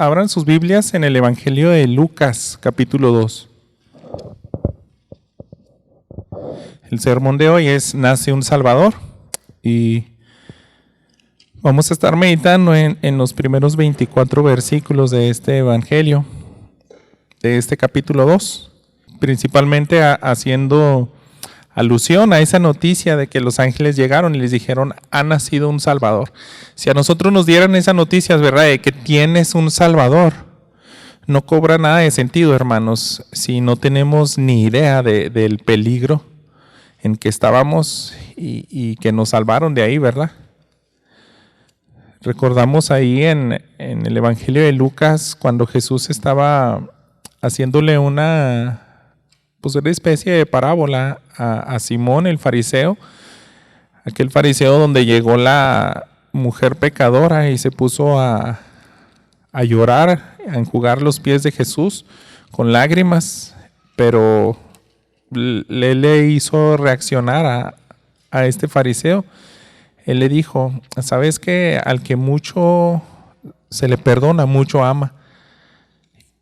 abran sus Biblias en el Evangelio de Lucas, capítulo 2. El sermón de hoy es Nace un Salvador y vamos a estar meditando en los primeros 24 versículos de este Evangelio, de este capítulo 2, principalmente haciendo alusión a esa noticia de que los ángeles llegaron y les dijeron, ha nacido un Salvador. Si a nosotros nos dieran esa noticia, ¿verdad?, de que tienes un Salvador, no cobra nada de sentido, hermanos, si no tenemos ni idea del peligro en que estábamos y que nos salvaron de ahí, ¿verdad? Recordamos ahí en el Evangelio de Lucas cuando Jesús estaba haciéndole una especie de parábola a Simón el fariseo, aquel fariseo donde llegó la mujer pecadora y se puso a llorar, a enjugar los pies de Jesús con lágrimas, pero le hizo reaccionar a este fariseo. Él le dijo, ¿sabes qué? Al que mucho se le perdona, mucho ama.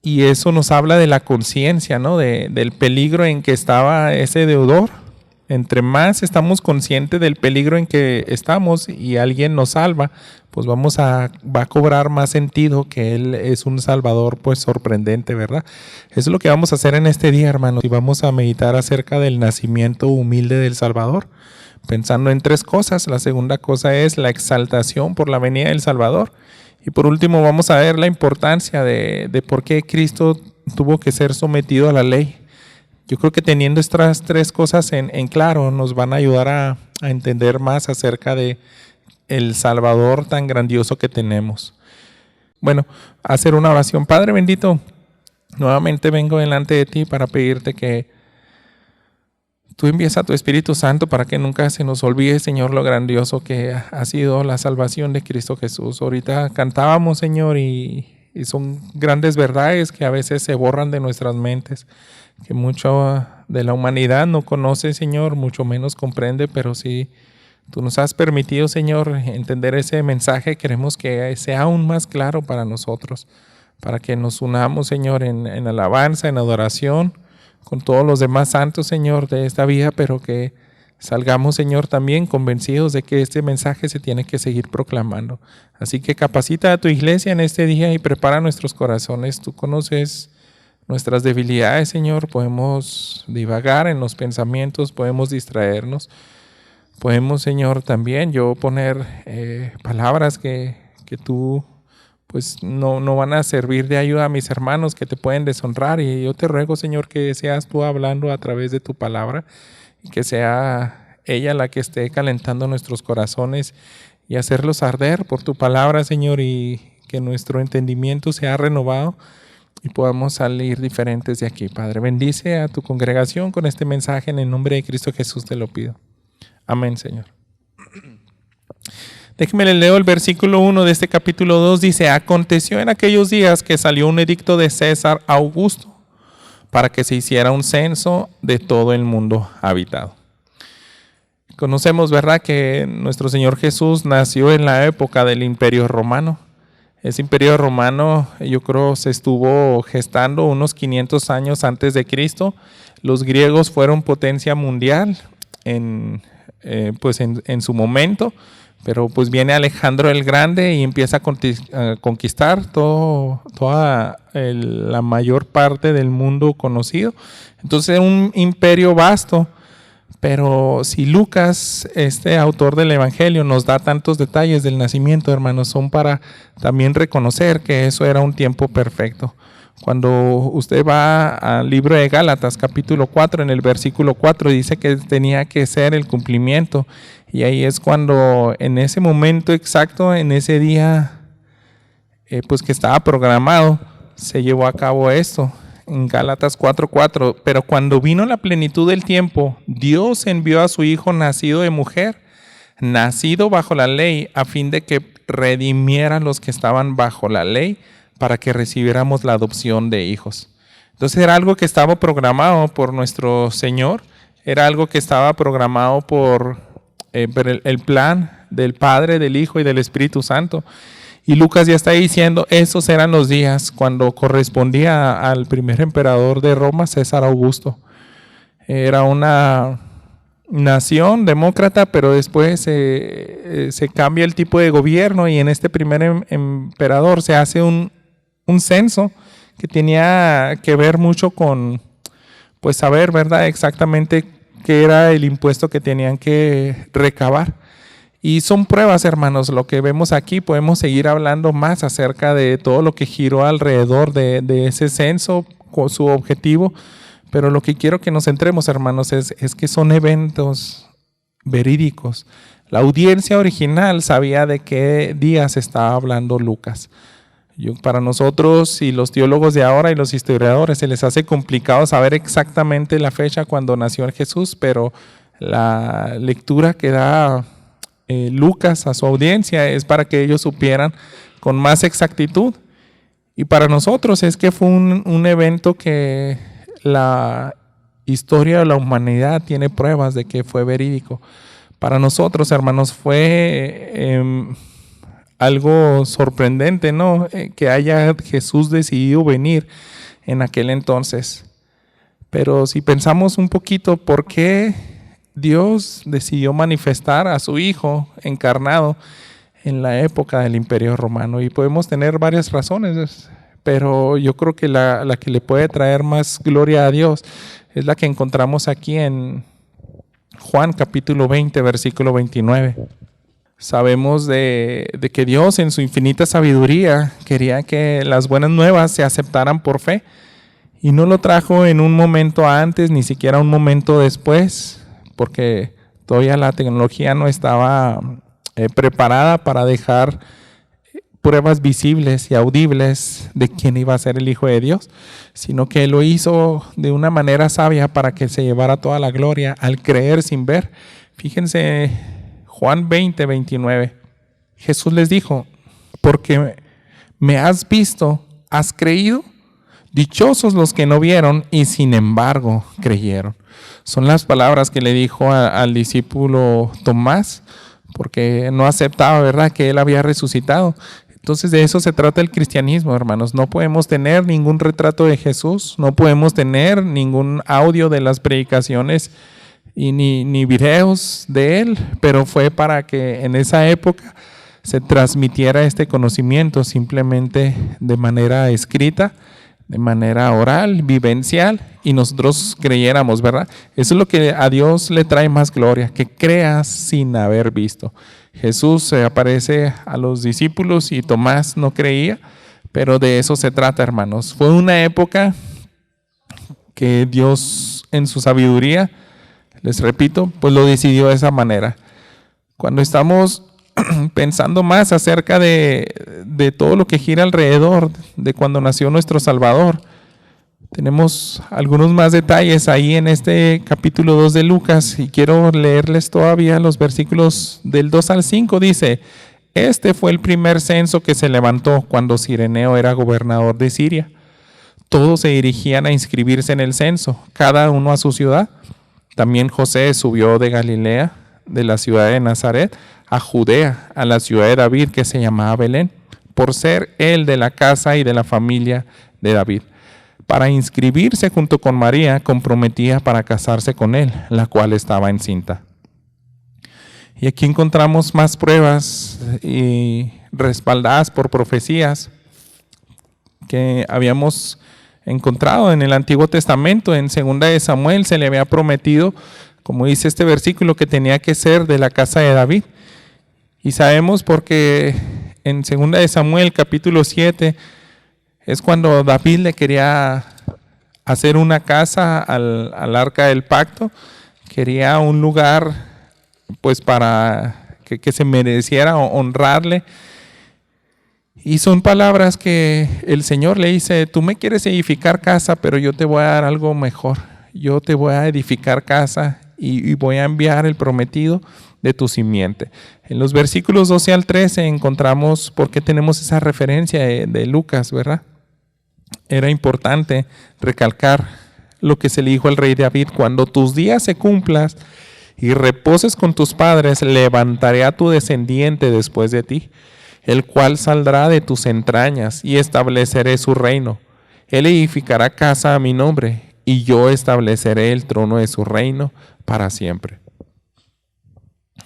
Y eso nos habla de la conciencia, ¿no? Del peligro en que estaba ese deudor. Entre más estamos conscientes del peligro en que estamos y alguien nos salva, pues va a cobrar más sentido que Él es un Salvador, pues sorprendente, ¿verdad? Eso es lo que vamos a hacer en este día, hermanos. Y vamos a meditar acerca del nacimiento humilde del Salvador, pensando en tres cosas. La segunda cosa es la exaltación por la venida del Salvador. Y por último vamos a ver la importancia de por qué Cristo tuvo que ser sometido a la ley. Yo creo que teniendo estas tres cosas en claro nos van a ayudar a entender más acerca de el Salvador tan grandioso que tenemos. Bueno, hacer una oración. Padre bendito, nuevamente vengo delante de ti para pedirte que tú envíes a tu Espíritu Santo para que nunca se nos olvide, Señor, lo grandioso que ha sido la salvación de Cristo Jesús. Ahorita cantábamos, Señor, y son grandes verdades que a veces se borran de nuestras mentes, que mucho de la humanidad no conoce, Señor, mucho menos comprende, pero sí, tú nos has permitido, Señor, entender ese mensaje. Queremos que sea aún más claro para nosotros, para que nos unamos, Señor, en alabanza, en adoración, con todos los demás santos, Señor, de esta vida, pero que salgamos, Señor, también convencidos de que este mensaje se tiene que seguir proclamando. Así que capacita a tu iglesia en este día y prepara nuestros corazones. Tú conoces nuestras debilidades, Señor. Podemos divagar en los pensamientos, podemos distraernos. Podemos, Señor, también yo poner palabras que tú pues no van a servir de ayuda a mis hermanos, que te pueden deshonrar, y yo te ruego, Señor, que seas tú hablando a través de tu palabra y que sea ella la que esté calentando nuestros corazones y hacerlos arder por tu palabra, Señor, y que nuestro entendimiento sea renovado y podamos salir diferentes de aquí. Padre, bendice a tu congregación con este mensaje, en el nombre de Cristo Jesús te lo pido. Amén, Señor. Déjenme le leo el versículo 1 de este capítulo 2. Dice, aconteció en aquellos días que salió un edicto de César Augusto para que se hiciera un censo de todo el mundo habitado. Conocemos, ¿verdad?, que nuestro Señor Jesús nació en la época del Imperio Romano. Ese Imperio Romano, yo creo, se estuvo gestando unos 500 años antes de Cristo. Los griegos fueron potencia mundial en su momento. Pero pues viene Alejandro el Grande y empieza a conquistar toda la mayor parte del mundo conocido. Entonces un imperio vasto. Pero si Lucas, este autor del Evangelio, nos da tantos detalles del nacimiento, hermanos, son para también reconocer que eso era un tiempo perfecto. Cuando usted va al libro de Gálatas, capítulo 4, en el versículo 4, dice que tenía que ser el cumplimiento. Y ahí es cuando, en ese momento exacto, en ese día, pues que estaba programado, se llevó a cabo esto. En Gálatas 4:4, pero cuando vino la plenitud del tiempo, Dios envió a su Hijo nacido de mujer, nacido bajo la ley, a fin de que redimiera los que estaban bajo la ley, para que recibiéramos la adopción de hijos. Entonces era algo que estaba programado por nuestro Señor, era algo que estaba programado por el plan del Padre, del Hijo y del Espíritu Santo. Y Lucas ya está diciendo, esos eran los días cuando correspondía al primer emperador de Roma, César Augusto. Era una nación demócrata, pero después se cambia el tipo de gobierno y en este primer emperador se hace un censo que tenía que ver mucho con, pues, saber, ¿verdad?, exactamente qué era el impuesto que tenían que recabar. Y son pruebas, hermanos, lo que vemos aquí. Podemos seguir hablando más acerca de todo lo que giró alrededor de ese censo con su objetivo, pero lo que quiero que nos centremos, hermanos, es que son eventos verídicos. La audiencia original sabía de qué días estaba hablando Lucas. Para nosotros y los teólogos de ahora y los historiadores se les hace complicado saber exactamente la fecha cuando nació el Jesús, pero la lectura que da Lucas a su audiencia es para que ellos supieran con más exactitud. Y para nosotros es que fue un evento que la historia de la humanidad tiene pruebas de que fue verídico. Para nosotros, hermanos, fue algo sorprendente, ¿no? Que haya Jesús decidido venir en aquel entonces. Pero si pensamos un poquito, ¿por qué Dios decidió manifestar a su Hijo encarnado en la época del Imperio Romano? Y podemos tener varias razones, pero yo creo que la que le puede traer más gloria a Dios es la que encontramos aquí en Juan capítulo 20, versículo 29. Sabemos de que Dios en su infinita sabiduría quería que las buenas nuevas se aceptaran por fe y no lo trajo en un momento antes, ni siquiera un momento después, porque todavía la tecnología no estaba preparada para dejar pruebas visibles y audibles de quién iba a ser el Hijo de Dios, sino que lo hizo de una manera sabia para que se llevara toda la gloria al creer sin ver. Fíjense, Juan 20, 29. Jesús les dijo, porque me has visto, has creído. Dichosos los que no vieron y sin embargo creyeron. Son las palabras que le dijo al discípulo Tomás, porque no aceptaba, ¿verdad?, que él había resucitado. Entonces de eso se trata el cristianismo, hermanos. No podemos tener ningún retrato de Jesús, no podemos tener ningún audio de las predicaciones y ni videos de él, pero fue para que en esa época se transmitiera este conocimiento simplemente de manera escrita, de manera oral, vivencial, y nosotros creyéramos, ¿verdad? Eso es lo que a Dios le trae más gloria, que creas sin haber visto. Jesús se aparece a los discípulos y Tomás no creía, pero de eso se trata, hermanos. Fue una época que Dios en su sabiduría, les repito, pues lo decidió de esa manera. Cuando estamos pensando más acerca de todo lo que gira alrededor de cuando nació nuestro Salvador, tenemos algunos más detalles ahí en este capítulo 2 de Lucas y quiero leerles todavía los versículos del 2 al 5. Dice, este fue el primer censo que se levantó cuando Cireneo era gobernador de Siria. Todos se dirigían a inscribirse en el censo, cada uno a su ciudad. También José subió de Galilea, de la ciudad de Nazaret, a Judea, a la ciudad de David que se llamaba Belén, por ser él de la casa y de la familia de David, para inscribirse junto con María, comprometida para casarse con él, la cual estaba encinta. Y aquí encontramos más pruebas y respaldadas por profecías que habíamos encontrado en el Antiguo Testamento. En 2 de Samuel se le había prometido, como dice este versículo, que tenía que ser de la casa de David. Y sabemos porque en 2 de Samuel capítulo 7 es cuando David le quería hacer una casa al arca del pacto. Quería un lugar pues para que se mereciera honrarle. Y son palabras que el Señor le dice, tú me quieres edificar casa, pero yo te voy a dar algo mejor. Yo te voy a edificar casa y voy a enviar el prometido de tu simiente. En los versículos 12 al 13 encontramos por qué tenemos esa referencia de Lucas, ¿verdad? Era importante recalcar lo que se le dijo al rey David: cuando tus días se cumplan y reposes con tus padres, levantaré a tu descendiente después de ti, el cual saldrá de tus entrañas, y estableceré su reino. Él edificará casa a mi nombre, y yo estableceré el trono de su reino para siempre.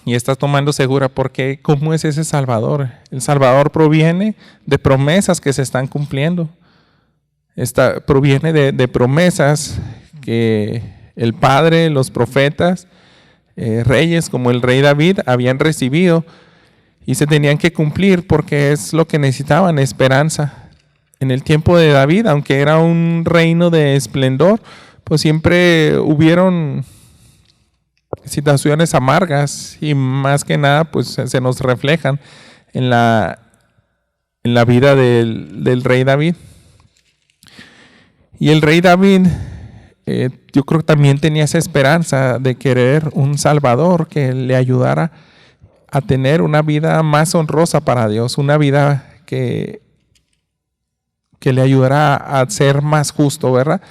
Y estás tomando segura porque ¿cómo es ese Salvador? El Salvador proviene de promesas que se están cumpliendo. Proviene de promesas que el Padre, los profetas, reyes como el rey David habían recibido y se tenían que cumplir porque es lo que necesitaban, esperanza. En el tiempo de David, aunque era un reino de esplendor, pues siempre hubieron situaciones amargas y más que nada pues se nos reflejan en la vida del rey David. Y el rey David yo creo que también tenía esa esperanza de querer un Salvador que le ayudara a tener una vida más honrosa para Dios, una vida que le ayudara a ser más justo, ¿verdad?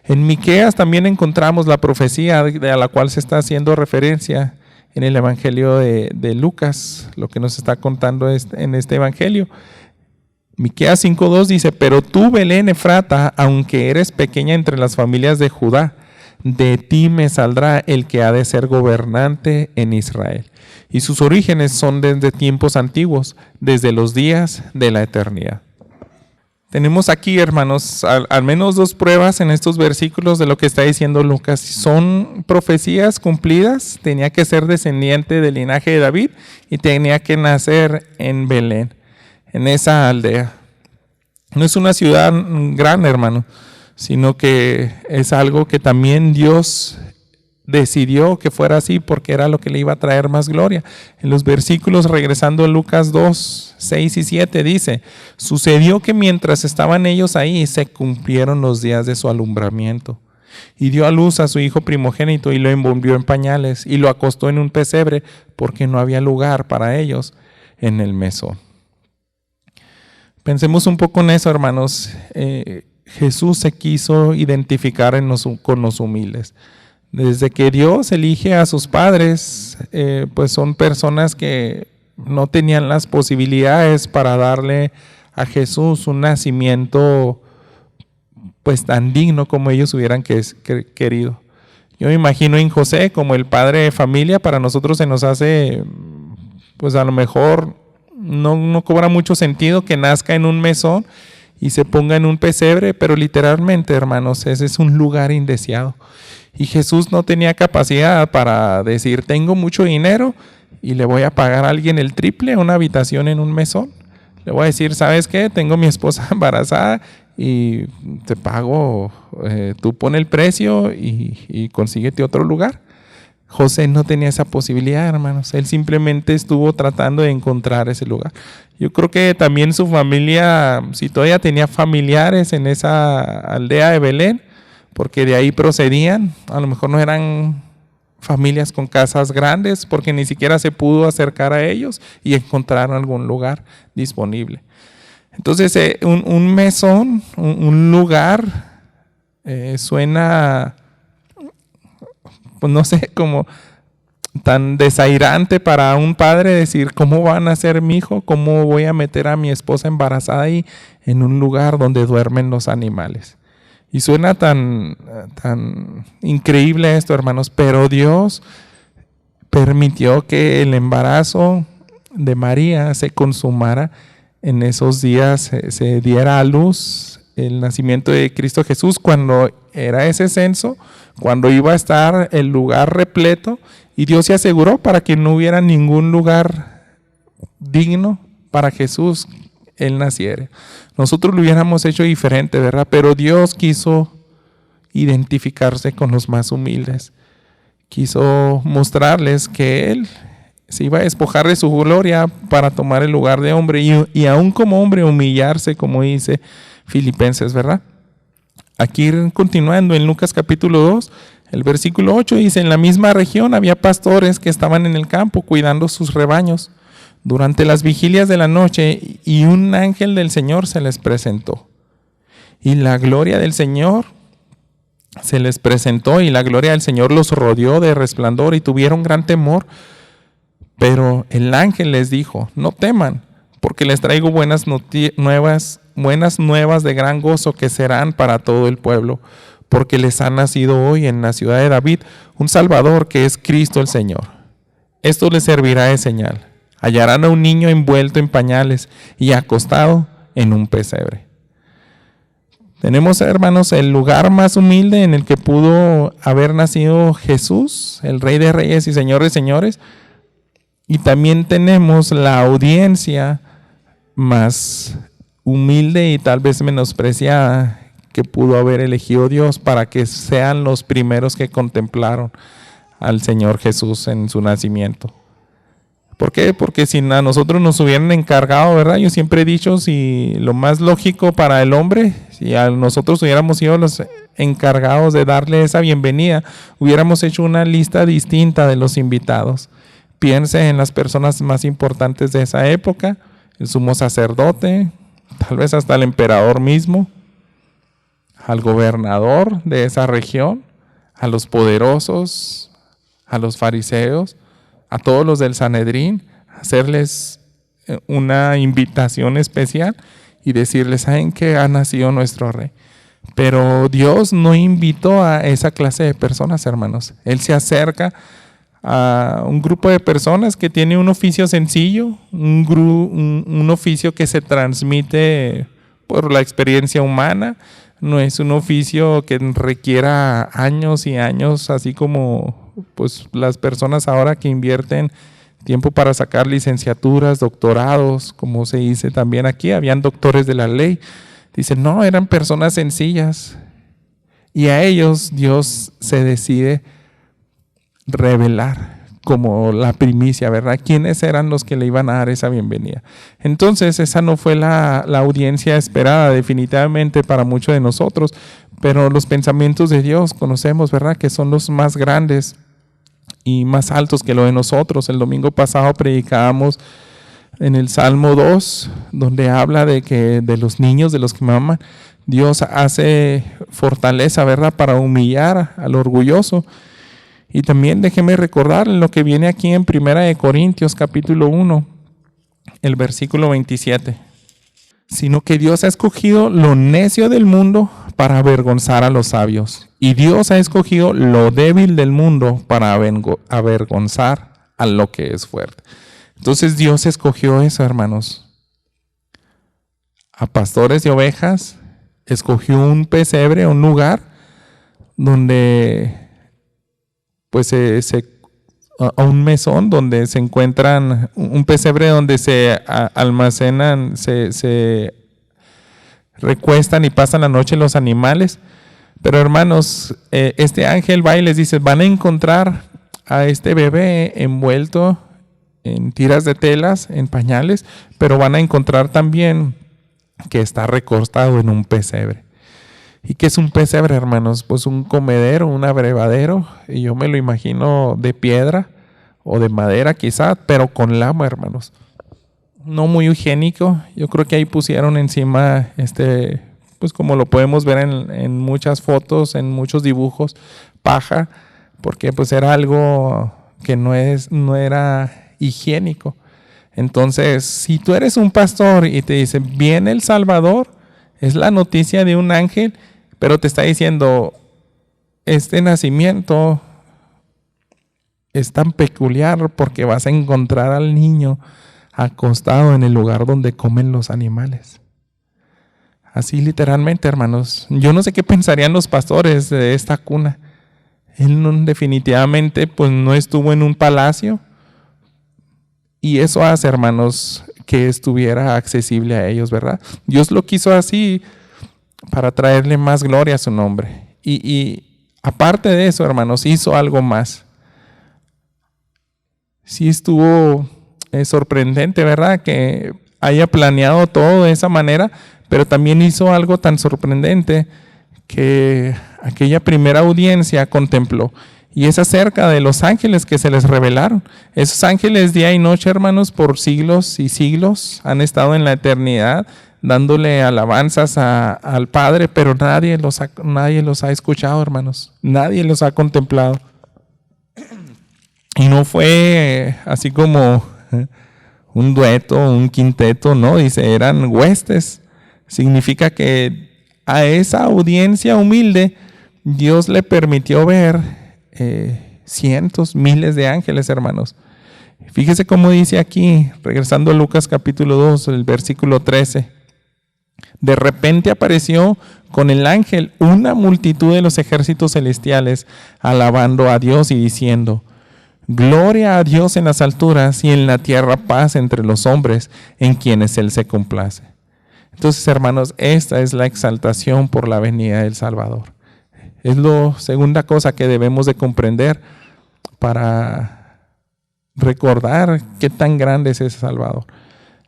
En Miqueas también encontramos la profecía a la cual se está haciendo referencia en el Evangelio de Lucas, lo que nos está contando en este Evangelio. Miqueas 5:2 dice: pero tú, Belén Efrata, aunque eres pequeña entre las familias de Judá, de ti me saldrá el que ha de ser gobernante en Israel. Y sus orígenes son desde tiempos antiguos, desde los días de la eternidad. Tenemos aquí, hermanos, al menos dos pruebas en estos versículos de lo que está diciendo Lucas. Son profecías cumplidas, tenía que ser descendiente del linaje de David y tenía que nacer en Belén, en esa aldea. No es una ciudad grande, hermano, sino que es algo que también Dios decidió que fuera así porque era lo que le iba a traer más gloria. En los versículos, regresando a Lucas 2, 6 y 7, dice: sucedió que mientras estaban ellos ahí, se cumplieron los días de su alumbramiento. Y dio a luz a su hijo primogénito y lo envolvió en pañales y lo acostó en un pesebre porque no había lugar para ellos en el mesón. Pensemos un poco en eso, hermanos. Jesús se quiso identificar con los humildes. Desde que Dios elige a sus padres, pues son personas que no tenían las posibilidades para darle a Jesús un nacimiento pues tan digno como ellos hubieran querido. Yo me imagino en José como el padre de familia. Para nosotros se nos hace, pues a lo mejor no cobra mucho sentido que nazca en un mesón y se ponga en un pesebre, pero literalmente, hermanos, ese es un lugar indeseado. Y Jesús no tenía capacidad para decir: tengo mucho dinero y le voy a pagar a alguien el triple una habitación en un mesón. Le voy a decir: ¿sabes qué? Tengo a mi esposa embarazada y te pago, tú pon el precio y consíguete otro lugar. José no tenía esa posibilidad, hermanos. Él simplemente estuvo tratando de encontrar ese lugar. Yo creo que también su familia, si todavía tenía familiares en esa aldea de Belén, porque de ahí procedían, a lo mejor no eran familias con casas grandes, porque ni siquiera se pudo acercar a ellos y encontrar algún lugar disponible. Entonces, un mesón, un lugar, suena, pues no sé, como tan desairante para un padre decir: ¿cómo va a nacer mi hijo? ¿Cómo voy a meter a mi esposa embarazada ahí en un lugar donde duermen los animales? Y suena tan increíble esto, hermanos, pero Dios permitió que el embarazo de María se consumara en esos días, se diera a luz el nacimiento de Cristo Jesús, cuando era ese censo, cuando iba a estar el lugar repleto, y Dios se aseguró para que no hubiera ningún lugar digno para Jesús Él naciera. Nosotros lo hubiéramos hecho diferente, ¿verdad? Pero Dios quiso identificarse con los más humildes. Quiso mostrarles que Él se iba a despojar de su gloria para tomar el lugar de hombre y aún como hombre humillarse, como dice Filipenses, ¿verdad? Aquí continuando en Lucas capítulo 2, el versículo 8 dice: en la misma región había pastores que estaban en el campo cuidando sus rebaños durante las vigilias de la noche, y un ángel del Señor se les presentó. Y la gloria del Señor se les presentó, y la gloria del Señor los rodeó de resplandor, y tuvieron gran temor. Pero el ángel les dijo: no teman, porque les traigo buenas nuevas de gran gozo que serán para todo el pueblo, porque les ha nacido hoy en la ciudad de David un Salvador que es Cristo el Señor. Esto les servirá de señal. Hallarán a un niño envuelto en pañales y acostado en un pesebre. Tenemos, hermanos, el lugar más humilde en el que pudo haber nacido Jesús, el Rey de Reyes y Señor de Señores. Y también tenemos la audiencia más humilde y tal vez menospreciada que pudo haber elegido Dios para que sean los primeros que contemplaron al Señor Jesús en su nacimiento. ¿Por qué? Porque si a nosotros nos hubieran encargado, ¿verdad? Yo siempre he dicho, si lo más lógico para el hombre, si a nosotros hubiéramos sido los encargados de darle esa bienvenida, hubiéramos hecho una lista distinta de los invitados. Piense en las personas más importantes de esa época, el sumo sacerdote, tal vez hasta el emperador mismo, al gobernador de esa región, a los poderosos, a los fariseos, a todos los del Sanedrín, hacerles una invitación especial y decirles, ¿saben que ha nacido nuestro rey? Pero Dios no invitó a esa clase de personas, hermanos. Él se acerca a un grupo de personas que tiene un oficio sencillo, un oficio que se transmite por la experiencia humana. No es un oficio que requiera años y años, así como pues las personas ahora que invierten tiempo para sacar licenciaturas, doctorados, como se dice también aquí, habían doctores de la ley. Dicen, no, eran personas sencillas. Y a ellos Dios se decide revelar como la primicia, ¿verdad? ¿Quiénes eran los que le iban a dar esa bienvenida? Entonces, esa no fue la audiencia esperada definitivamente para muchos de nosotros, pero los pensamientos de Dios conocemos, ¿verdad? Que son los más grandes y más altos que lo de nosotros. El domingo pasado predicábamos en el Salmo 2, donde habla de los niños, de los que maman. Dios hace fortaleza, ¿verdad? Para humillar al orgulloso. Y también déjeme recordar lo que viene aquí en 1 Corintios capítulo 1, el versículo 27. Sino que Dios ha escogido lo necio del mundo para avergonzar a los sabios. Y Dios ha escogido lo débil del mundo para avergonzar a lo que es fuerte. Entonces Dios escogió eso, hermanos. A pastores de ovejas, escogió un pesebre, un lugar donde pues a un mesón donde se encuentran, un pesebre donde se almacenan, se recuestan y pasan la noche los animales. Pero hermanos, este ángel va y les dice, van a encontrar a este bebé envuelto en tiras de telas, en pañales, pero van a encontrar también que está recostado en un pesebre. ¿Y qué es un pesebre, hermanos? Pues un comedero, un abrevadero, y yo me lo imagino de piedra o de madera quizá, pero con lama, hermanos. No muy higiénico. Yo creo que ahí pusieron encima, pues como lo podemos ver en muchas fotos, en muchos dibujos, paja, porque pues era algo que no era higiénico. Entonces, si tú eres un pastor y te dicen, viene el Salvador, es la noticia de un ángel, pero te está diciendo, este nacimiento es tan peculiar porque vas a encontrar al niño acostado en el lugar donde comen los animales. Así literalmente, hermanos. Yo no sé qué pensarían los pastores de esta cuna. Él definitivamente pues no estuvo en un palacio. Y eso hace, hermanos, que estuviera accesible a ellos, ¿verdad? Dios lo quiso así para traerle más gloria a su nombre. Y aparte de eso, hermanos, hizo algo más. Sí estuvo sorprendente, ¿verdad? Que haya planeado todo de esa manera, pero también hizo algo tan sorprendente que aquella primera audiencia contempló. Y es acerca de los ángeles que se les revelaron. Esos ángeles día y noche, hermanos, por siglos y siglos han estado en la eternidad dándole alabanzas al Padre, pero nadie los ha escuchado, hermanos. Nadie los ha contemplado. Y no fue así como un dueto, un quinteto, no, dice, eran huestes. Significa que a esa audiencia humilde Dios le permitió ver cientos, miles de ángeles, hermanos. Fíjese cómo dice aquí, regresando a Lucas capítulo 2, el versículo 13. De repente apareció con el ángel una multitud de los ejércitos celestiales, alabando a Dios y diciendo: gloria a Dios en las alturas y en la tierra paz entre los hombres en quienes Él se complace. Entonces, hermanos, esta es la exaltación por la venida del Salvador. Es la segunda cosa que debemos de comprender para recordar qué tan grande es ese Salvador.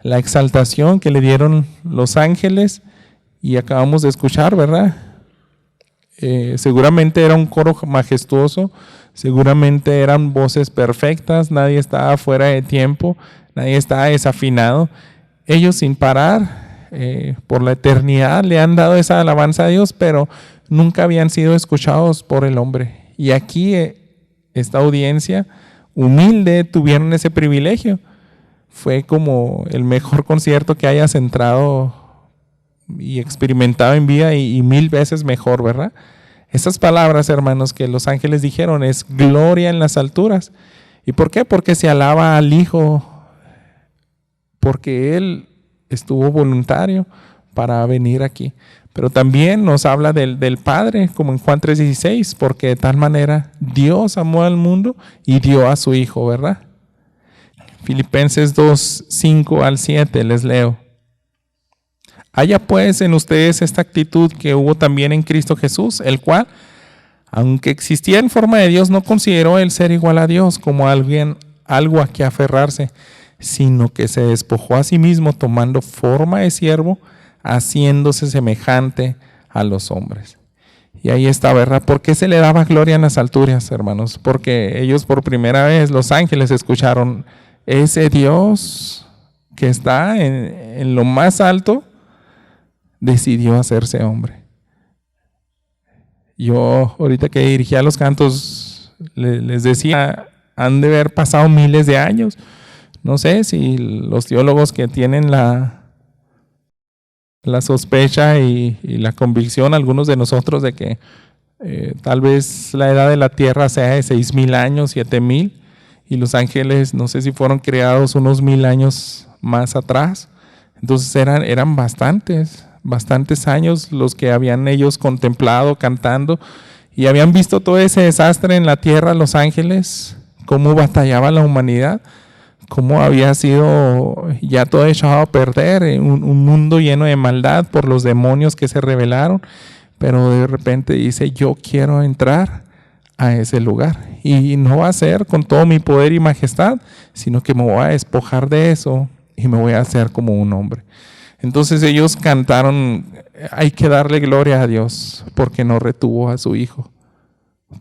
La exaltación que le dieron los ángeles, y acabamos de escuchar, ¿verdad? Seguramente era un coro majestuoso, seguramente eran voces perfectas, nadie estaba fuera de tiempo, nadie estaba desafinado. Ellos sin parar, por la eternidad, le han dado esa alabanza a Dios, pero nunca habían sido escuchados por el hombre. Y aquí, esta audiencia humilde tuvieron ese privilegio. Fue como el mejor concierto que hayas entrado y experimentado en vida, y 1000 veces mejor, ¿verdad? Estas palabras, hermanos, que los ángeles dijeron es gloria en las alturas. ¿Y por qué? Porque se alaba al Hijo, porque Él estuvo voluntario para venir aquí. Pero también nos habla del Padre, como en Juan 3:16, porque de tal manera Dios amó al mundo y dio a su Hijo, ¿verdad? Filipenses 2:5-7 les leo. Haya pues en ustedes esta actitud que hubo también en Cristo Jesús, el cual, aunque existía en forma de Dios, no consideró el ser igual a Dios como algo a que aferrarse, sino que se despojó a sí mismo tomando forma de siervo, haciéndose semejante a los hombres. Y ahí está, ¿verdad? ¿Por qué se le daba gloria en las alturas, hermanos? Porque ellos por primera vez, los ángeles, escucharon ese Dios que está en lo más alto, decidió hacerse hombre. Yo ahorita que dirigía los cantos les decía, han de haber pasado miles de años. No sé si los teólogos que tienen la sospecha y la convicción, algunos de nosotros, de que tal vez la edad de la tierra sea de 6,000 años, 7,000, y los ángeles no sé si fueron creados unos 1000 años más atrás. Entonces eran bastantes años los que habían ellos contemplado, cantando, y habían visto todo ese desastre en la tierra, los ángeles, cómo batallaba la humanidad, cómo había sido ya todo echado a perder, un mundo lleno de maldad por los demonios que se rebelaron, pero de repente dice, yo quiero entrar a ese lugar, y no va a ser con todo mi poder y majestad, sino que me voy a despojar de eso y me voy a hacer como un hombre. Entonces ellos cantaron, hay que darle gloria a Dios porque no retuvo a su Hijo,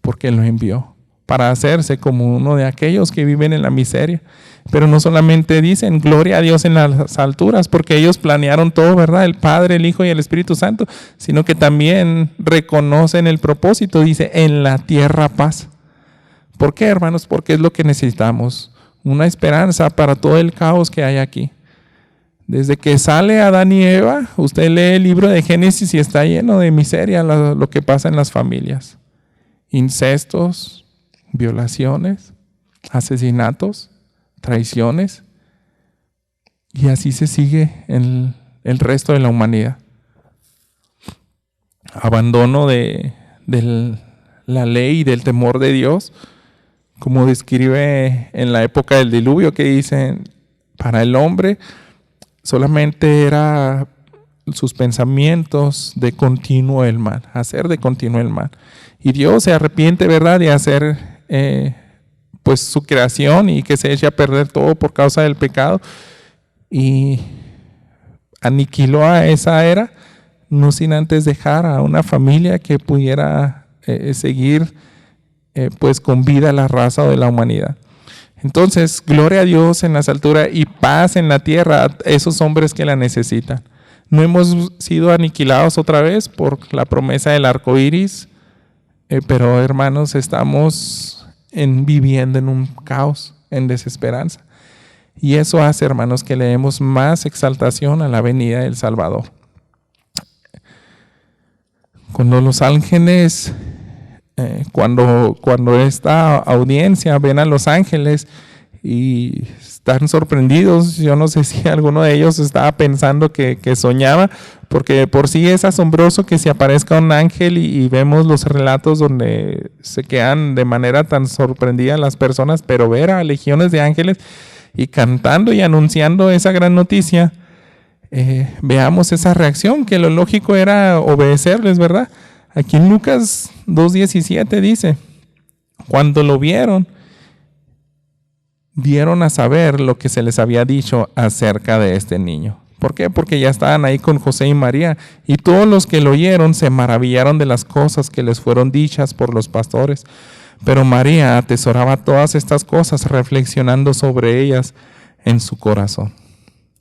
porque lo envió para hacerse como uno de aquellos que viven en la miseria. Pero no solamente dicen gloria a Dios en las alturas, porque ellos planearon todo, ¿verdad? El Padre, el Hijo y el Espíritu Santo, sino que también reconocen el propósito, dice, en la tierra paz. ¿Por qué, hermanos? Porque es lo que necesitamos, una esperanza para todo el caos que hay aquí. Desde que sale Adán y Eva, usted lee el libro de Génesis y está lleno de miseria lo que pasa en las familias. Incestos, violaciones, asesinatos, traiciones, y así se sigue en el resto de la humanidad. Abandono de la ley y del temor de Dios, como describe en la época del diluvio, que dicen, para el hombre solamente era sus pensamientos de continuo el mal, hacer de continuo el mal. Y Dios se arrepiente, ¿verdad?, de hacer pues su creación y que se eche a perder todo por causa del pecado, y aniquiló a esa era, no sin antes dejar a una familia que pudiera seguir pues con vida la raza de la humanidad. Entonces, gloria a Dios en las alturas y paz en la tierra a esos hombres que la necesitan. No hemos sido aniquilados otra vez por la promesa del arco iris, pero hermanos, estamos viviendo en un caos, en desesperanza. Y eso hace, hermanos, que le demos más exaltación a la venida del Salvador. Cuando los ángeles, cuando esta audiencia ven a los ángeles y están sorprendidos, yo no sé si alguno de ellos estaba pensando que soñaba, porque de por sí es asombroso que se aparezca un ángel y vemos los relatos donde se quedan de manera tan sorprendida las personas, pero ver a legiones de ángeles y cantando y anunciando esa gran noticia, veamos esa reacción, que lo lógico era obedecerles, ¿verdad? Aquí en Lucas 2:17 dice, cuando lo vieron, dieron a saber lo que se les había dicho acerca de este niño. ¿Por qué? Porque ya estaban ahí con José y María, y todos los que lo oyeron se maravillaron de las cosas que les fueron dichas por los pastores. Pero María atesoraba todas estas cosas, reflexionando sobre ellas en su corazón.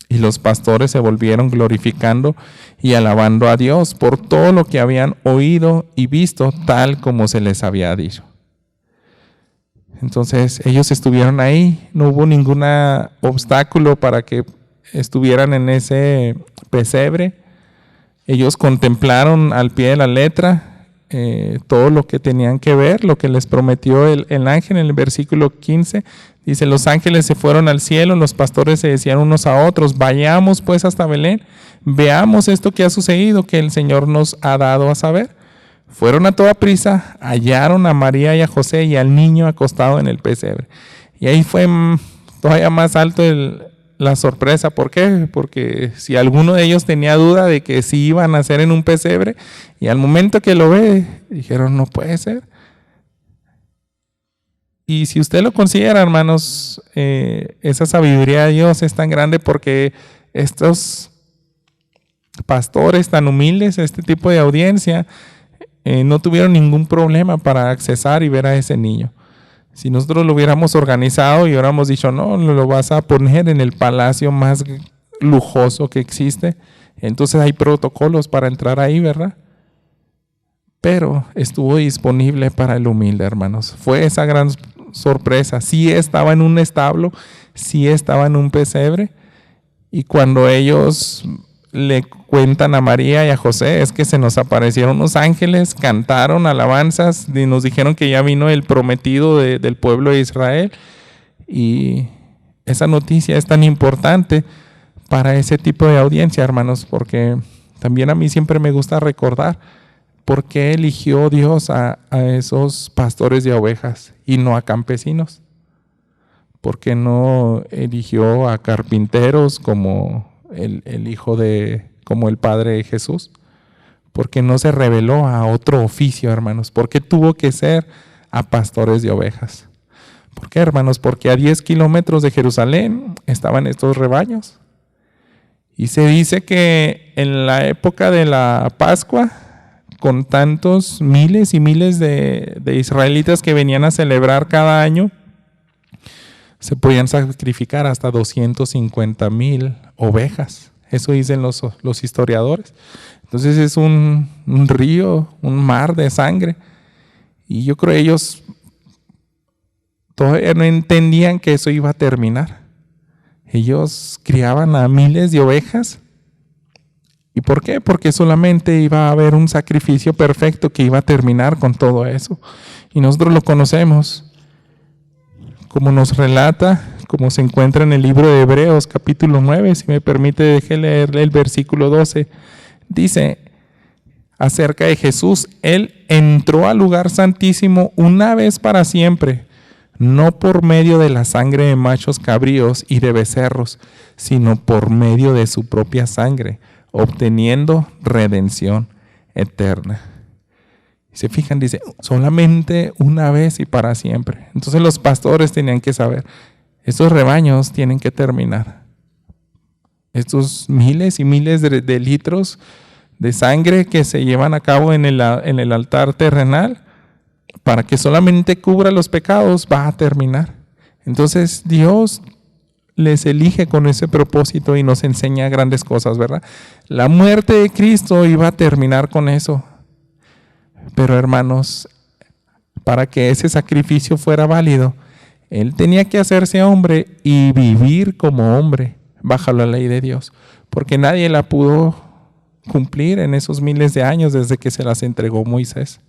Y los pastores se volvieron glorificando y alabando a Dios por todo lo que habían oído y visto, tal como se les había dicho. Entonces ellos estuvieron ahí, no hubo ningún obstáculo para que estuvieran en ese pesebre. Ellos contemplaron al pie de la letra todo lo que tenían que ver, lo que les prometió el ángel. En el versículo 15 dice, los ángeles se fueron al cielo, los pastores se decían unos a otros, vayamos pues hasta Belén, veamos esto que ha sucedido, que el Señor nos ha dado a saber. Fueron a toda prisa, hallaron a María y a José y al niño acostado en el pesebre. Y ahí fue todavía más alto la sorpresa. ¿Por qué? Porque si alguno de ellos tenía duda de que sí iban a nacer en un pesebre, y al momento que lo ve, dijeron, no puede ser. Y si usted lo considera, hermanos, esa sabiduría de Dios es tan grande porque estos pastores tan humildes, este tipo de audiencia, no tuvieron ningún problema para accesar y ver a ese niño. Si nosotros lo hubiéramos organizado y hubiéramos dicho, no, lo vas a poner en el palacio más lujoso que existe, entonces hay protocolos para entrar ahí, ¿verdad? Pero estuvo disponible para el humilde, hermanos. Fue esa gran sorpresa. Sí estaba en un establo, sí estaba en un pesebre, y cuando ellos le cuentan a María y a José, es que se nos aparecieron unos ángeles, cantaron alabanzas y nos dijeron que ya vino el prometido del pueblo de Israel. Y esa noticia es tan importante para ese tipo de audiencia, hermanos, porque también a mí siempre me gusta recordar por qué eligió Dios a esos pastores de ovejas y no a campesinos. ¿Por qué no eligió a carpinteros como el hijo como el padre de Jesús? Porque no se reveló a otro oficio, hermanos. Porque tuvo que ser a pastores de ovejas. ¿Por qué, hermanos? Porque a 10 kilómetros de Jerusalén estaban estos rebaños. Y se dice que en la época de la Pascua, con tantos miles y miles de israelitas que venían a celebrar cada año, se podían sacrificar hasta 250,000 ovejas. Eso dicen los historiadores. Entonces es un río, un mar de sangre. Y yo creo que ellos todavía no entendían que eso iba a terminar. Ellos criaban a miles de ovejas. ¿Y por qué? Porque solamente iba a haber un sacrificio perfecto que iba a terminar con todo eso. Y nosotros lo conocemos. Como nos relata, como se encuentra en el libro de Hebreos, capítulo 9, si me permite, deje leerle el versículo 12. Dice acerca de Jesús, Él entró al lugar santísimo una vez para siempre, no por medio de la sangre de machos cabríos y de becerros, sino por medio de su propia sangre, obteniendo redención eterna. Y se fijan, dice, solamente una vez y para siempre. Entonces los pastores tenían que saber, estos rebaños tienen que terminar. Estos miles y miles de litros de sangre que se llevan a cabo en el altar terrenal, para que solamente cubra los pecados, va a terminar. Entonces Dios les elige con ese propósito y nos enseña grandes cosas, ¿verdad? La muerte de Cristo iba a terminar con eso. Pero hermanos, para que ese sacrificio fuera válido, Él tenía que hacerse hombre y vivir como hombre bajo la ley de Dios, porque nadie la pudo cumplir en esos miles de años desde que se las entregó Moisés.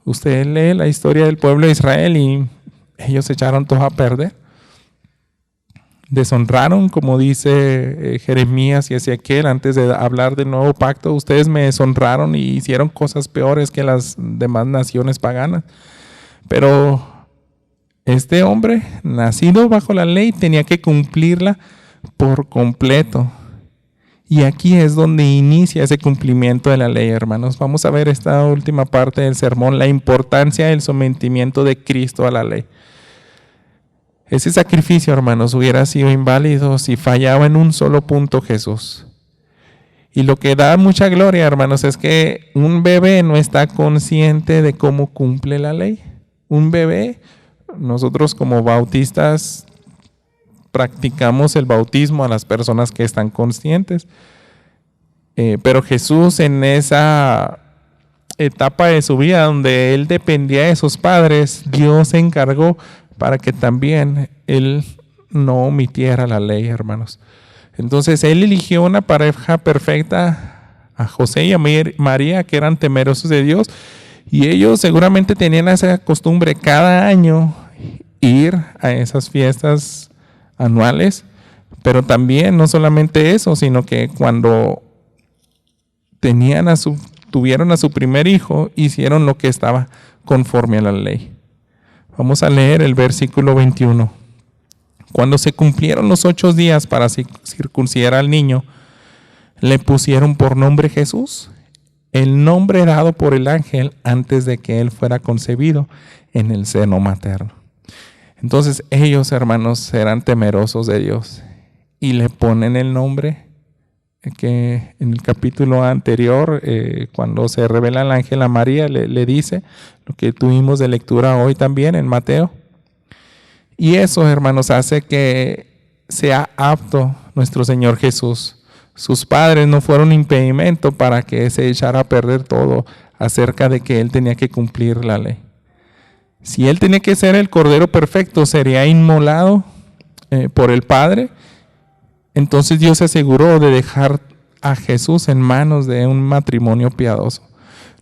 Usted lee la historia del pueblo de Israel y ellos echaron todo a perder. Deshonraron, como dice Jeremías y Ezequiel antes de hablar del nuevo pacto. Ustedes me deshonraron y hicieron cosas peores que las demás naciones paganas. Pero este hombre, nacido bajo la ley, tenía que cumplirla por completo. Y aquí es donde inicia ese cumplimiento de la ley, hermanos. Vamos a ver esta última parte del sermón, la importancia del sometimiento de Cristo a la ley. Ese sacrificio, hermanos, hubiera sido inválido si fallaba en un solo punto Jesús. Y lo que da mucha gloria, hermanos, es que un bebé no está consciente de cómo cumple la ley. Un bebé, nosotros como bautistas practicamos el bautismo a las personas que están conscientes. Pero Jesús, en esa etapa de su vida donde él dependía de sus padres, Dios se encargó para que también él no omitiera la ley, hermanos. Entonces él eligió una pareja perfecta, a José y a María, que eran temerosos de Dios, y ellos seguramente tenían esa costumbre cada año ir a esas fiestas anuales, pero también no solamente eso, sino que cuando tuvieron a su primer hijo, hicieron lo que estaba conforme a la ley. Vamos a leer el versículo 21. Cuando se cumplieron los 8 días para circuncidar al niño, le pusieron por nombre Jesús, el nombre dado por el ángel antes de que él fuera concebido en el seno materno. Entonces ellos, hermanos, eran temerosos de Dios y le ponen el nombre que en el capítulo anterior, cuando se revela el ángel a María, le dice lo que tuvimos de lectura hoy también en Mateo. Y eso, hermanos, hace que sea apto nuestro Señor Jesús. Sus padres no fueron impedimento para que se echara a perder todo acerca de que él tenía que cumplir la ley. Si él tenía que ser el Cordero perfecto, sería inmolado por el Padre. Entonces Dios se aseguró de dejar a Jesús en manos de un matrimonio piadoso.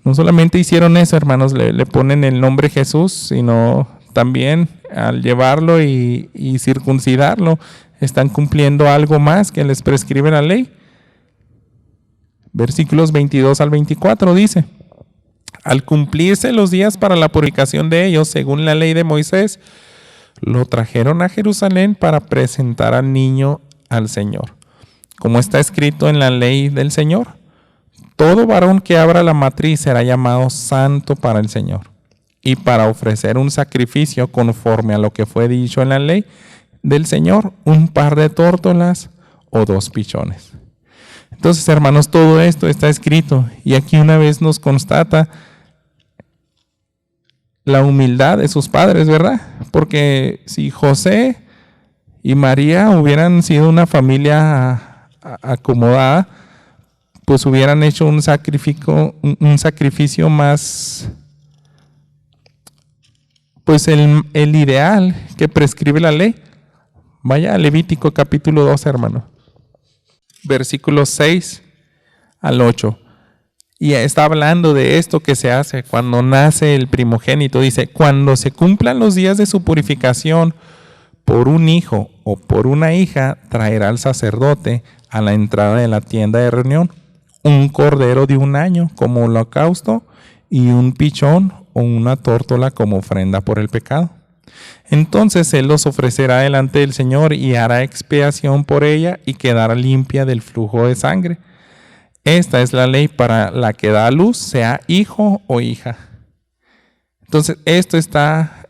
No solamente hicieron eso, hermanos, le ponen el nombre Jesús, sino también al llevarlo y circuncidarlo, están cumpliendo algo más que les prescribe la ley. Versículos 22 al 24 dice: al cumplirse los días para la purificación de ellos, según la ley de Moisés, lo trajeron a Jerusalén para presentar al niño al Señor. Como está escrito en la ley del Señor, todo varón que abra la matriz será llamado santo para el Señor. Y para ofrecer un sacrificio conforme a lo que fue dicho en la ley del Señor, un par de tórtolas o 2 pichones. Entonces, hermanos, todo esto está escrito y aquí una vez nos constata la humildad de sus padres, ¿verdad? Porque si José y María hubieran sido una familia acomodada, pues hubieran hecho un sacrificio más, pues el ideal que prescribe la ley. Vaya a Levítico capítulo 2, hermano. Versículos 6 al 8. Y está hablando de esto que se hace cuando nace el primogénito. Dice: cuando se cumplan los días de su purificación, por un hijo o por una hija, traerá al sacerdote a la entrada de la tienda de reunión un cordero de 1 año como holocausto y un pichón o una tórtola como ofrenda por el pecado. Entonces él los ofrecerá delante del Señor y hará expiación por ella y quedará limpia del flujo de sangre. Esta es la ley para la que da a luz, sea hijo o hija. Entonces esto está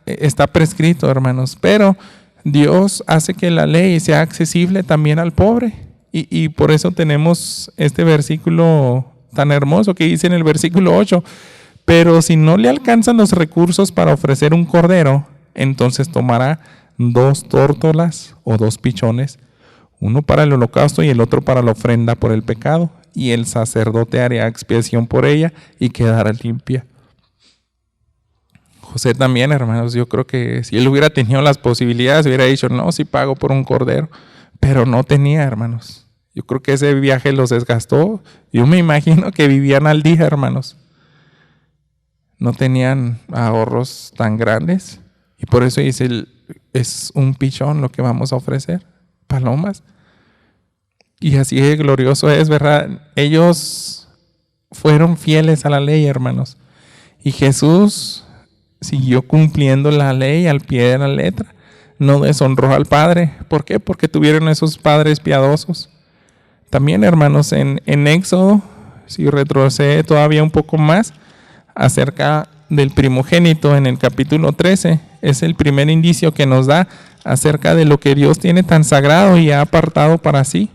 prescrito, hermanos, pero Dios hace que la ley sea accesible también al pobre. Y por eso tenemos este versículo tan hermoso que dice en el versículo 8: pero si no le alcanzan los recursos para ofrecer un cordero, entonces tomará 2 tórtolas o 2 pichones, uno para el holocausto y el otro para la ofrenda por el pecado, y el sacerdote hará expiación por ella y quedará limpia. José también, hermanos, yo creo que si él hubiera tenido las posibilidades, hubiera dicho, no, sí pago por un cordero, pero no tenía, hermanos. Yo creo que ese viaje los desgastó. Yo me imagino que vivían al día, hermanos. No tenían ahorros tan grandes y por eso dice, es un pichón lo que vamos a ofrecer, palomas. Y así de glorioso es, ¿verdad? Ellos fueron fieles a la ley, hermanos. Y Jesús siguió cumpliendo la ley al pie de la letra. No deshonró al Padre. ¿Por qué? Porque tuvieron esos padres piadosos. También, hermanos, en Éxodo, si retrocede todavía un poco más, acerca del primogénito en el capítulo 13, es el primer indicio que nos da acerca de lo que Dios tiene tan sagrado y ha apartado para sí.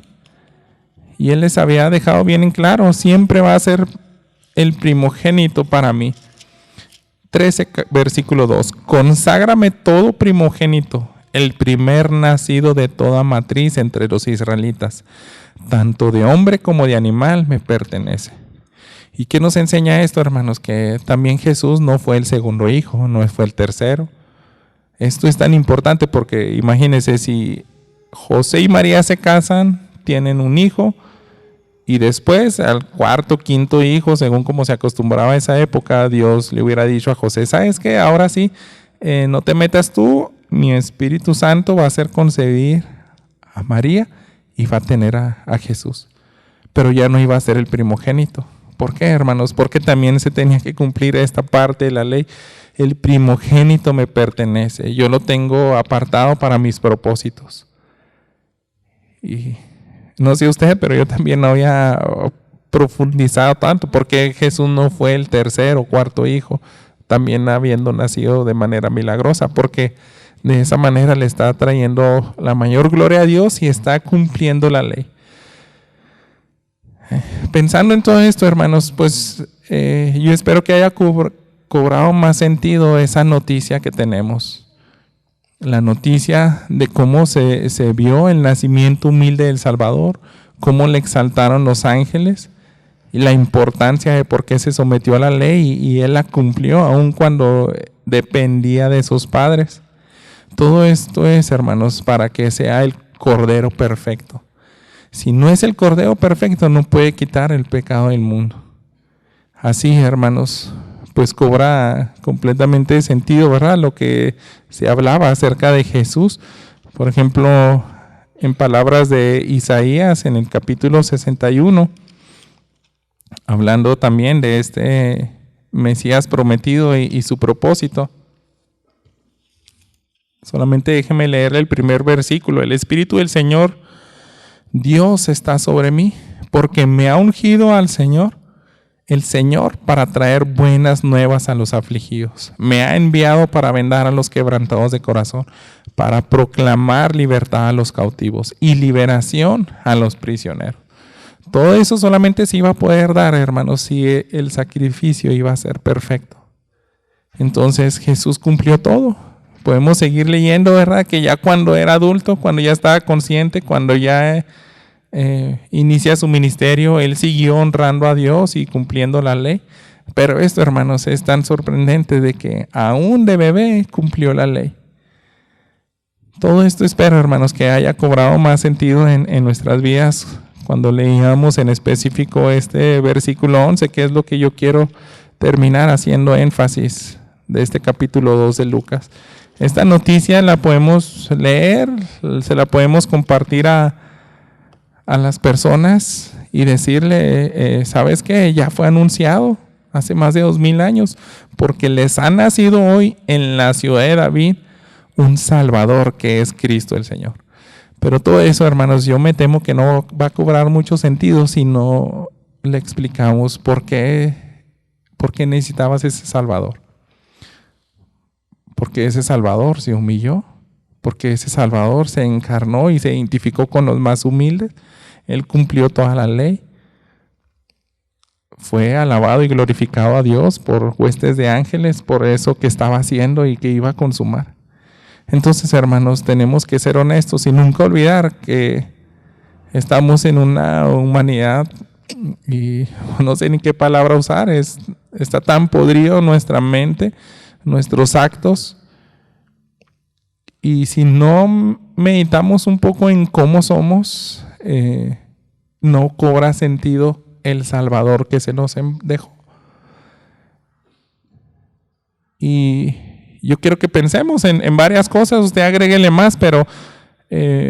Y Él les había dejado bien en claro, siempre va a ser el primogénito para mí. 13, versículo 2. Conságrame todo primogénito, el primer nacido de toda matriz entre los israelitas, tanto de hombre como de animal me pertenece. ¿Y qué nos enseña esto, hermanos? Que también Jesús no fue el segundo hijo, no fue el tercero. Esto es tan importante porque imagínense, si José y María se casan, tienen un hijo, y después al cuarto, quinto hijo, según como se acostumbraba a esa época, Dios le hubiera dicho a José, ¿sabes qué? Ahora sí, no te metas tú, mi Espíritu Santo va a hacer concebir a María y va a tener a Jesús. Pero ya no iba a ser el primogénito. ¿Por qué, hermanos? Porque también se tenía que cumplir esta parte de la ley. El primogénito me pertenece. Yo lo tengo apartado para mis propósitos. Y no sé usted, pero yo también no había profundizado tanto. Porque Jesús no fue el tercer o cuarto hijo, también habiendo nacido de manera milagrosa. Porque de esa manera le está trayendo la mayor gloria a Dios y está cumpliendo la ley. Pensando en todo esto, hermanos, pues yo espero que haya cobrado más sentido esa noticia que tenemos. La noticia de cómo se vio el nacimiento humilde del Salvador, cómo le exaltaron los ángeles y la importancia de por qué se sometió a la ley y él la cumplió aun cuando dependía de sus padres. Todo esto es, hermanos, para que sea el Cordero perfecto. Si no es el Cordero perfecto, no puede quitar el pecado del mundo. Así, hermanos, pues cobra completamente sentido, ¿verdad? Lo que se hablaba acerca de Jesús. Por ejemplo, en palabras de Isaías, en el capítulo 61, hablando también de este Mesías prometido y su propósito. Solamente déjeme leerle el primer versículo. El Espíritu del Señor Dios está sobre mí, porque me ha ungido al Señor, el Señor, para traer buenas nuevas a los afligidos. Me ha enviado para vendar a los quebrantados de corazón, para proclamar libertad a los cautivos y liberación a los prisioneros. Todo eso solamente se iba a poder dar, hermanos, si el sacrificio iba a ser perfecto. Entonces Jesús cumplió todo. Podemos seguir leyendo, ¿verdad? Que ya cuando era adulto, cuando ya estaba consciente, cuando ya inicia su ministerio, él siguió honrando a Dios y cumpliendo la ley. Pero esto, hermanos, es tan sorprendente de que aún de bebé cumplió la ley. Todo esto espero, hermanos, que haya cobrado más sentido en nuestras vidas cuando leíamos en específico este versículo 11, que es lo que yo quiero terminar haciendo énfasis de este capítulo 2 de Lucas. Esta noticia la podemos leer, se la podemos compartir a las personas y decirle, ¿sabes qué? Ya fue anunciado hace más de 2000 años, porque les ha nacido hoy en la ciudad de David un Salvador que es Cristo el Señor. Pero todo eso, hermanos, yo me temo que no va a cobrar mucho sentido si no le explicamos por qué necesitabas ese Salvador. Porque ese Salvador se humilló, porque ese Salvador se encarnó y se identificó con los más humildes. Él cumplió toda la ley. Fue alabado y glorificado a Dios por huestes de ángeles, por eso que estaba haciendo y que iba a consumar. Entonces, hermanos, tenemos que ser honestos y nunca olvidar que estamos en una humanidad, y no sé ni qué palabra usar, está tan podrido nuestra mente, nuestros actos. Y si no meditamos un poco en cómo somos, no cobra sentido el Salvador que se nos dejó. Y yo quiero que pensemos en varias cosas, usted agréguele más, pero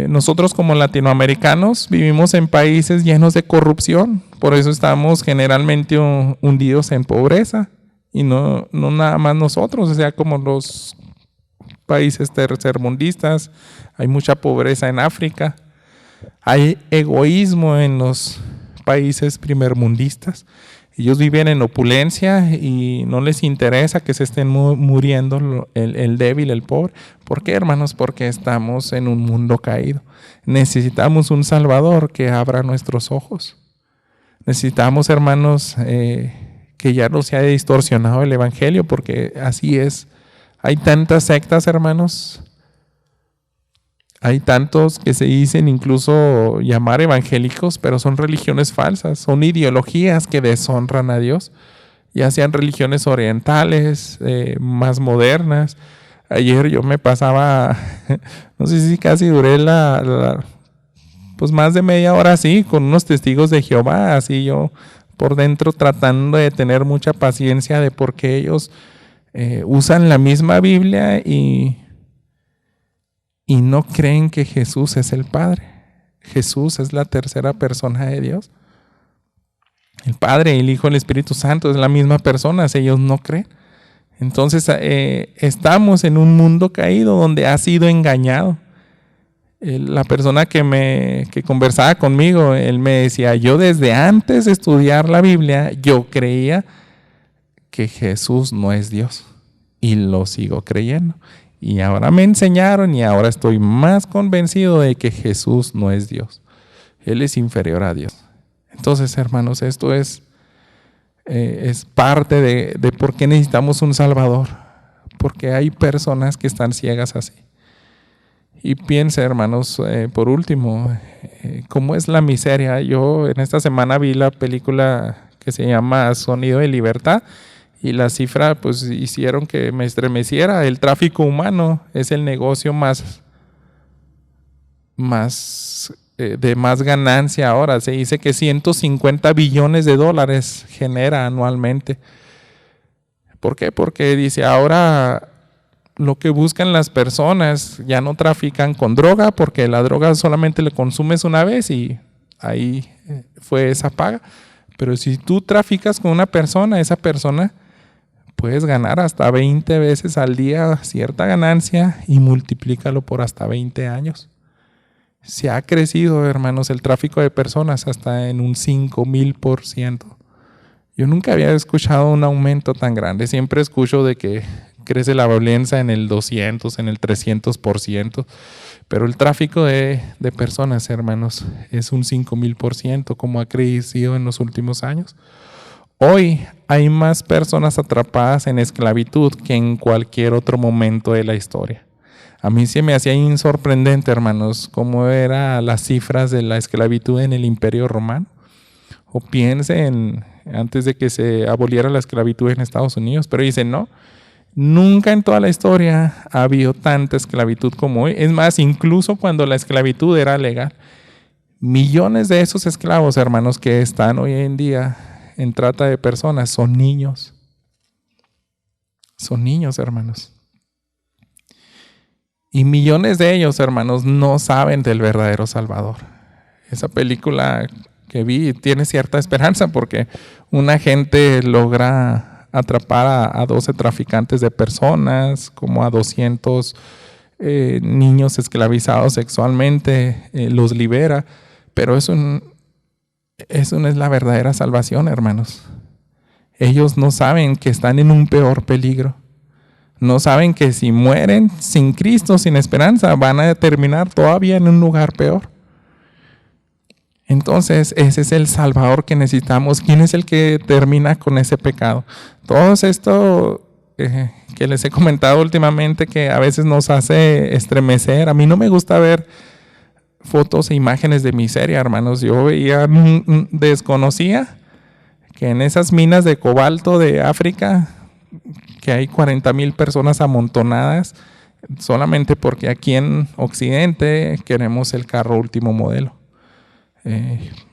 nosotros como latinoamericanos vivimos en países llenos de corrupción, por eso estamos generalmente hundidos en pobreza, y no nada más nosotros, o sea, como los países tercermundistas, hay mucha pobreza en África, hay egoísmo en los países primermundistas. Ellos viven en opulencia y no les interesa que se estén muriendo el débil, el pobre. ¿Por qué, hermanos? Porque estamos en un mundo caído. Necesitamos un Salvador que abra nuestros ojos. Necesitamos, hermanos, que ya no se haya distorsionado el Evangelio, porque así es. Hay tantas sectas, hermanos. Hay tantos que se dicen incluso llamar evangélicos, pero son religiones falsas, son ideologías que deshonran a Dios, ya sean religiones orientales, más modernas. Ayer yo me pasaba, no sé si casi duré pues más de media hora así, con unos testigos de Jehová, así yo por dentro tratando de tener mucha paciencia de por qué ellos usan la misma Biblia y no creen que Jesús es el Padre. Jesús es la tercera persona de Dios. El Padre, el Hijo, el Espíritu Santo es la misma persona, ellos no creen. Entonces estamos en un mundo caído donde ha sido engañado. La persona que conversaba conmigo, él me decía, yo desde antes de estudiar la Biblia, yo creía que Jesús no es Dios y lo sigo creyendo. Y ahora me enseñaron y ahora estoy más convencido de que Jesús no es Dios. Él es inferior a Dios. Entonces, hermanos, esto es parte de por qué necesitamos un Salvador. Porque hay personas que están ciegas así. Y piense, hermanos, por último, cómo es la miseria. Yo en esta semana vi la película que se llama Sonido de Libertad. Y la cifra pues hicieron que me estremeciera. El tráfico humano es el negocio de más ganancia ahora. Se dice que 150 billones de dólares genera anualmente. ¿Por qué? Porque dice ahora lo que buscan las personas ya no trafican con droga, porque la droga solamente le consumes una vez y ahí fue esa paga. Pero si tú traficas con una persona, esa persona puedes ganar hasta 20 veces al día cierta ganancia y multiplícalo por hasta 20 años. Se ha crecido, hermanos, el tráfico de personas hasta en un 5000%. Yo nunca había escuchado un aumento tan grande. Siempre escucho de que crece la violencia en el 200, en el 300%. Pero el tráfico de personas, hermanos, es un 5000%, como ha crecido en los últimos años. Hoy hay más personas atrapadas en esclavitud que en cualquier otro momento de la historia. A mí se me hacía sorprendente, hermanos, cómo eran las cifras de la esclavitud en el Imperio Romano. O piensen antes de que se aboliera la esclavitud en Estados Unidos, pero dicen no, nunca en toda la historia ha habido tanta esclavitud como hoy. Es más, incluso cuando la esclavitud era legal, millones de esos esclavos, hermanos, que están hoy en día en trata de personas, son niños. Son niños, hermanos. Y millones de ellos, hermanos, no saben del verdadero Salvador. Esa película que vi tiene cierta esperanza porque un agente logra atrapar a 12 traficantes de personas, como a 200 niños esclavizados sexualmente, los libera, pero eso no es la verdadera salvación, hermanos. Ellos no saben que están en un peor peligro. No saben que si mueren sin Cristo, sin esperanza, van a terminar todavía en un lugar peor. Entonces, ese es el Salvador que necesitamos. ¿Quién es el que termina con ese pecado? Todo esto que les he comentado últimamente, que a veces nos hace estremecer. A mí no me gusta ver fotos e imágenes de miseria, hermanos. Yo desconocía que en esas minas de cobalto de África, que hay 40,000 personas amontonadas solamente porque aquí en Occidente queremos el carro último modelo.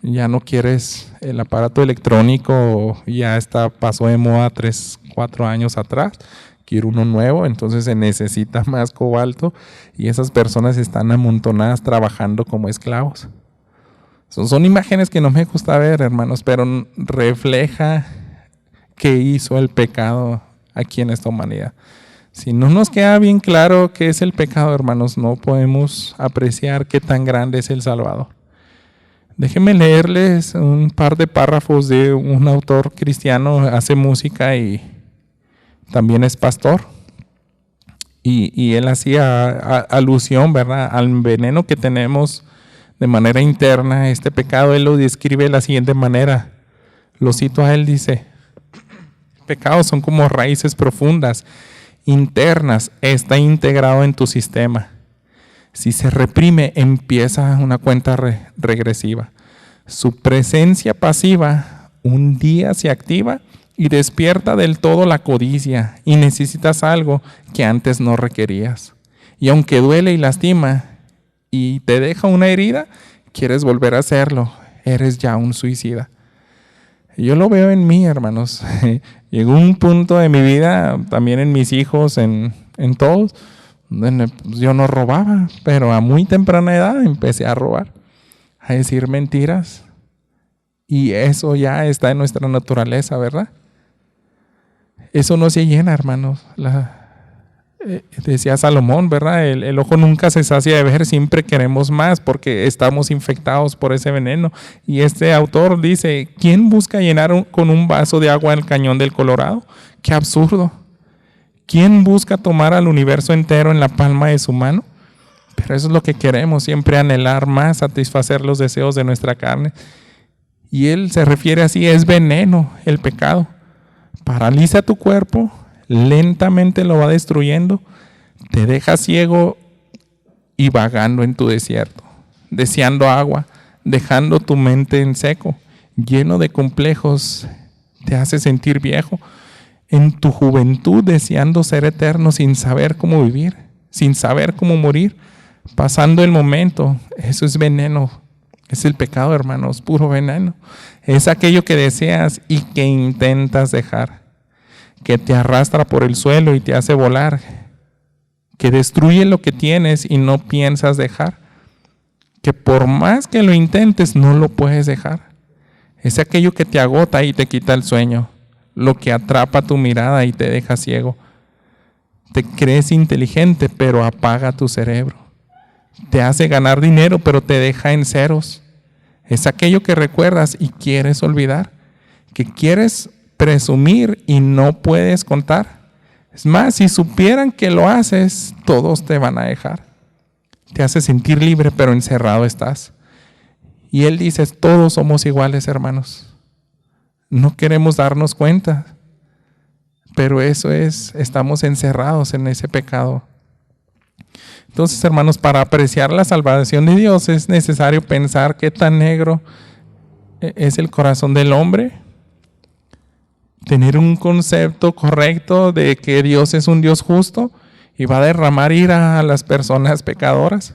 Ya no quieres el aparato electrónico, ya pasó de moda 3, 4 años atrás. Quiero uno nuevo, entonces se necesita más cobalto y esas personas están amontonadas trabajando como esclavos. Son imágenes que no me gusta ver, hermanos, pero refleja qué hizo el pecado aquí en esta humanidad. Si no nos queda bien claro qué es el pecado, hermanos, no podemos apreciar qué tan grande es el Salvador. Déjenme leerles un par de párrafos de un autor cristiano, hace música y también es pastor. Y él hacía alusión, ¿verdad?, al veneno que tenemos de manera interna, este pecado. Él lo describe de la siguiente manera. Lo cito a él, dice: pecados son como raíces profundas, internas, está integrado en tu sistema. Si se reprime, empieza una cuenta regresiva. Su presencia pasiva un día se activa y despierta del todo la codicia y necesitas algo que antes no requerías. Y aunque duele y lastima y te deja una herida, quieres volver a hacerlo. Eres ya un suicida. Yo lo veo en mí, hermanos. Llegó un punto de mi vida, también en mis hijos, en todos. Yo no robaba, pero a muy temprana edad empecé a robar, a decir mentiras. Y eso ya está en nuestra naturaleza, ¿verdad? Eso no se llena, hermanos. Decía Salomón, ¿verdad? El ojo nunca se sacia de ver, siempre queremos más porque estamos infectados por ese veneno. Y este autor dice: ¿quién busca llenar con un vaso de agua el cañón del Colorado? ¡Qué absurdo! ¿Quién busca tomar al universo entero en la palma de su mano? Pero eso es lo que queremos, siempre anhelar más, satisfacer los deseos de nuestra carne. Y él se refiere así: es veneno el pecado. Paraliza tu cuerpo, lentamente lo va destruyendo, te deja ciego y vagando en tu desierto, deseando agua, dejando tu mente en seco, lleno de complejos, te hace sentir viejo. En tu juventud deseando ser eterno sin saber cómo vivir, sin saber cómo morir, pasando el momento. Eso es veneno, es el pecado, hermanos, puro veneno. Es aquello que deseas y que intentas dejar, que te arrastra por el suelo y te hace volar, que destruye lo que tienes y no piensas dejar, que por más que lo intentes no lo puedes dejar. Es aquello que te agota y te quita el sueño, lo que atrapa tu mirada y te deja ciego. Te crees inteligente, pero apaga tu cerebro. Te hace ganar dinero, pero te deja en ceros. Es aquello que recuerdas y quieres olvidar, que quieres presumir y no puedes contar. Es más, si supieran que lo haces, todos te van a dejar. Te hace sentir libre, pero encerrado estás. Y él dice: todos somos iguales, hermanos. No queremos darnos cuenta, pero eso es, estamos encerrados en ese pecado. Entonces, hermanos, para apreciar la salvación de Dios es necesario pensar qué tan negro es el corazón del hombre, tener un concepto correcto de que Dios es un Dios justo y va a derramar ira a las personas pecadoras.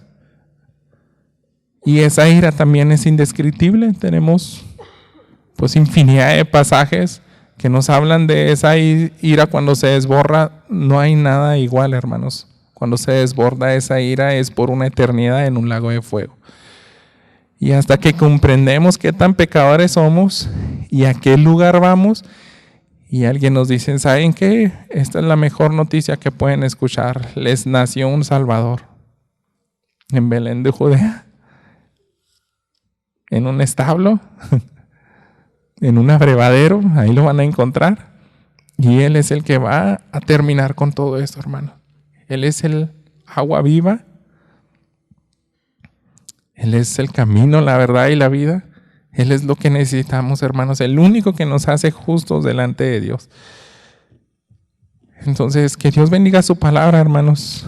Y esa ira también es indescriptible. Tenemos pues infinidad de pasajes que nos hablan de esa ira cuando se desborda. No hay nada igual, hermanos. Cuando se desborda esa ira es por una eternidad en un lago de fuego. Y hasta que comprendemos qué tan pecadores somos y a qué lugar vamos, y alguien nos dice: ¿saben qué? Esta es la mejor noticia que pueden escuchar. Les nació un Salvador en Belén de Judea, en un establo, en un abrevadero, ahí lo van a encontrar. Y Él es el que va a terminar con todo esto, hermano. Él es el agua viva. Él es el camino, la verdad y la vida. Él es lo que necesitamos, hermanos. El único que nos hace justos delante de Dios. Entonces, que Dios bendiga su palabra, hermanos.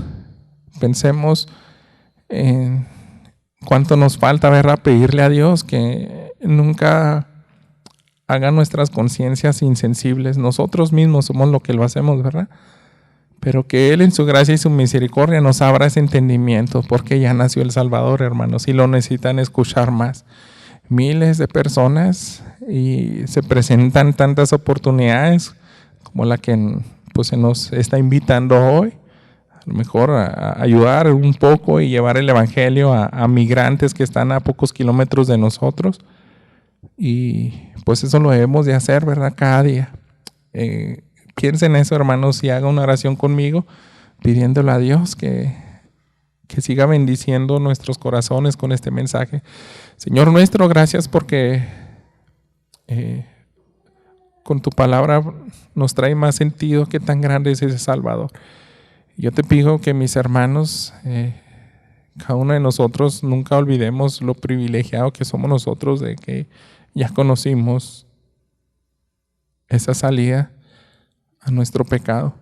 Pensemos en cuánto nos falta, ¿verdad? Pedirle a Dios que nunca haga nuestras conciencias insensibles. Nosotros mismos somos lo que lo hacemos, ¿verdad? Pero que Él en su gracia y su misericordia nos abra ese entendimiento, porque ya nació el Salvador, hermanos, y lo necesitan escuchar más. Miles de personas, y se presentan tantas oportunidades como la que pues, se nos está invitando hoy. A lo mejor a ayudar un poco y llevar el evangelio a migrantes que están a pocos kilómetros de nosotros. Y pues eso lo debemos de hacer, ¿verdad? Cada día. Piensen en eso, hermanos, y haga una oración conmigo pidiéndole a Dios que siga bendiciendo nuestros corazones con este mensaje. Señor nuestro, gracias porque con tu palabra nos trae más sentido que tan grande es ese Salvador. Yo te pido que mis hermanos, cada uno de nosotros, nunca olvidemos lo privilegiado que somos nosotros de que ya conocimos esa salida a nuestro pecado.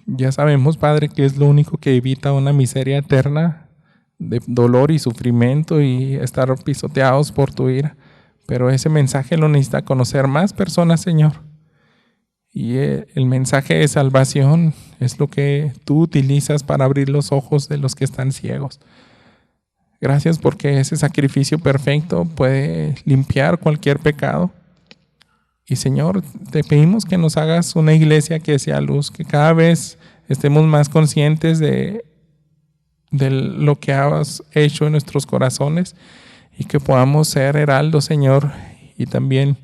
Ya sabemos, Padre, que es lo único que evita una miseria eterna de dolor y sufrimiento y estar pisoteados por tu ira. Pero ese mensaje lo necesita conocer más personas, Señor. Y el mensaje de salvación es lo que tú utilizas para abrir los ojos de los que están ciegos. Gracias porque ese sacrificio perfecto puede limpiar cualquier pecado. Y Señor, te pedimos que nos hagas una iglesia que sea luz, que cada vez estemos más conscientes de lo que has hecho en nuestros corazones y que podamos ser heraldos, Señor, y también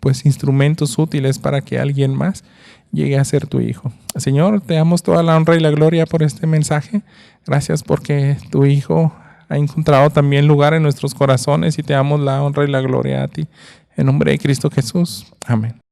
pues instrumentos útiles para que alguien más llegue a ser tu hijo. Señor, te damos toda la honra y la gloria por este mensaje. Gracias porque tu hijo ha encontrado también lugar en nuestros corazones y te damos la honra y la gloria a ti. En nombre de Cristo Jesús. Amén.